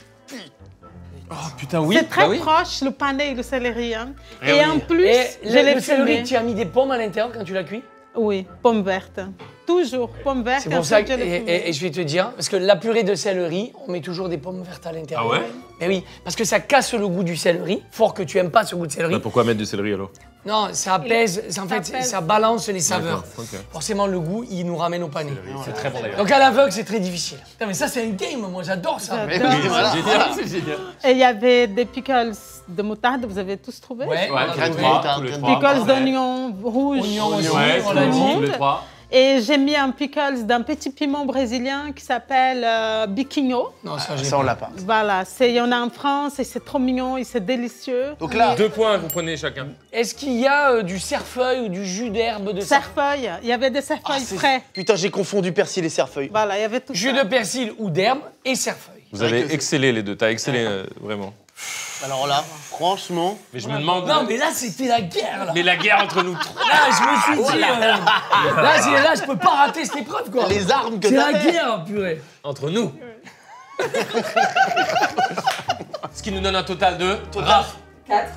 Oh putain, oui. C'est très Bah oui. proche, le panais et le céleri. Hein. Eh Et oui. en plus, Et je le l'ai céleri, fumé. tu as mis des pommes à l'intérieur quand tu l'as cuit? Oui, pomme verte. Toujours pomme verte. C'est pour en ça fait, que, je l'ai fumé. et je vais te dire, parce que la purée de céleri, on met toujours des pommes vertes à l'intérieur. Ah ouais? Mais oui, parce que ça casse le goût du céleri. Fort que tu aimes pas ce goût de céleri. Bah, pourquoi mettre du céleri alors? Non, ça apaise, en fait, apaise. ça balance les saveurs. D'accord, ok. Forcément, le goût, il nous ramène au panier. C'est très bon d'ailleurs. Donc à l'aveugle, c'est très difficile. Putain, mais ça, c'est un game, moi, j'adore ça. Mais J'adore. oui, voilà. C'est génial. Et il y avait des pickles de moutarde, vous avez tous trouvé? Ouais, on a crème trouvé. fraîche. tous les Pickles trois. Pickles d'oignons rouges. Oignons aussi, Ouais, on l'a tout dit. tous les trois. Et j'ai mis un pickles d'un petit piment brésilien qui s'appelle biquinho. Non, ça, j'ai Ça, on pas. l'a pas. Voilà, il y en a en France et c'est trop mignon et c'est délicieux. Donc là, 2 points, vous prenez chacun. Est-ce qu'il y a du cerfeuil ou du jus d'herbe de ça? Cerfeuil, il y avait des cerfeuilles frais. putain, j'ai confondu persil et cerfeuil. Voilà, il y avait tout Jus ça. de persil ou d'herbe et cerfeuil. Vous C'est vrai avez que c'est- excellé les deux, t'as excellé vraiment. Alors là, franchement, Mais je me demande. Non, mais là, c'était la guerre, là. Mais la guerre entre nous trois. Là, je me suis dit, là, je peux pas rater cette épreuve, quoi. les armes que C'est la t'avais. guerre, purée. Entre nous. Ce qui nous donne un total de. Total. 4,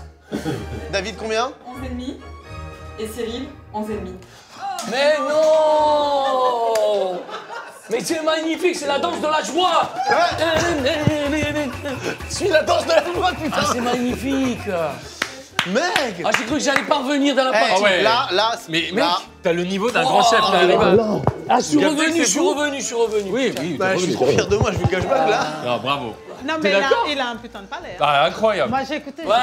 David, combien 11,5. Et Cyril, 11,5. Mais non! Mais c'est magnifique, c'est la danse de la joie! Suis la danse de la joie, putain. Ah, c'est magnifique! Mec Ah, j'ai cru que j'allais parvenir dans la Eh, partie. ouais. Là, Mais mec, là. t'as le niveau d'un grand chef, t'arrives à. Ah, je suis Capté que revenu, c'est je suis fou. revenu, je suis revenu. Oui, putain. oui, Bah, je suis trop fier de moi, je vous cache pas que là. Non, bravo. Non, T'es mais là, d'accord il a un putain de palais. hein. Ah, incroyable. Moi, j'ai écouté. Ouais,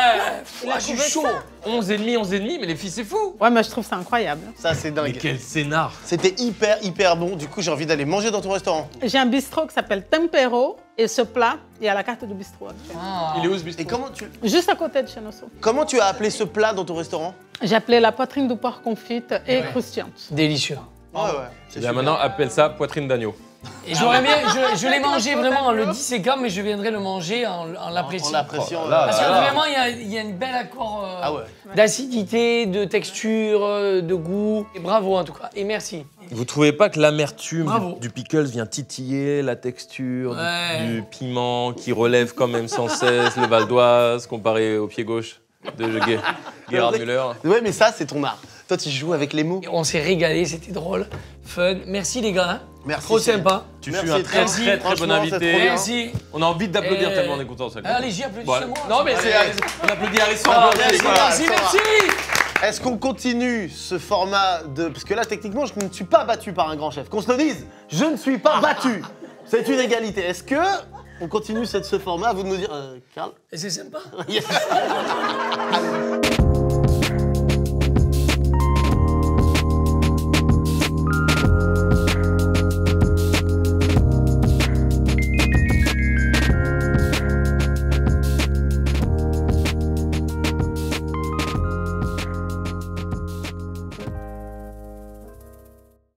Il a ah, je suis trouvé chaud. ça. 11,5, mais les filles, c'est fou. Ouais, mais je trouve ça incroyable. Ça, c'est Mais dingue. quel scénar. C'était hyper bon. Du coup, j'ai envie d'aller manger dans ton restaurant. J'ai un bistrot qui s'appelle Tempero et ce plat, il y a la carte du bistrot. Ah. Il est où ce bistrot? Et Juste à côté de chez Nosso. comment tu as appelé ce plat dans ton restaurant? J'ai appelé la poitrine de porc confite et croustillante. Délicieux. Ouais, ouais. Eh bien, maintenant, appelle ça poitrine d'agneau. Et j'aurais bien, je l'ai mangé vraiment en le disséquant, mais je viendrai le manger en En l'appréciant. l'appréciant. Oh là Parce que là. vraiment, il y a une belle accord Ah ouais. d'acidité, de texture, de goût. Et bravo en tout cas. Et merci. Vous trouvez pas que l'amertume Bravo. du pickles vient titiller la texture Ouais. du piment qui relève quand même sans cesse le Val d'Oise comparé au pied gauche de Gerhard Müller? Ouais, mais ça, c'est ton art. Toi, tu joues avec les mots. Et on s'est régalé, c'était drôle, fun. Merci les gars. Merci. Trop sympa. Tu Merci, fus un très merci. très très bon Franchement, c'est trop invité. bien. Merci. On a envie d'applaudir Et- tellement on est content. ça. Allez-y, applaudissez-moi. Non mais c'est Allez. on applaudit Alessandro. Ah, merci, Voilà. Merci, merci. Est-ce qu'on continue ce format de... Parce que là, techniquement, je ne suis pas battu par un grand chef. Qu'on se le dise, je ne suis pas battu. C'est une égalité. Est-ce que on continue ce format? À vous de nous dire... Karl Et c'est sympa. Yes.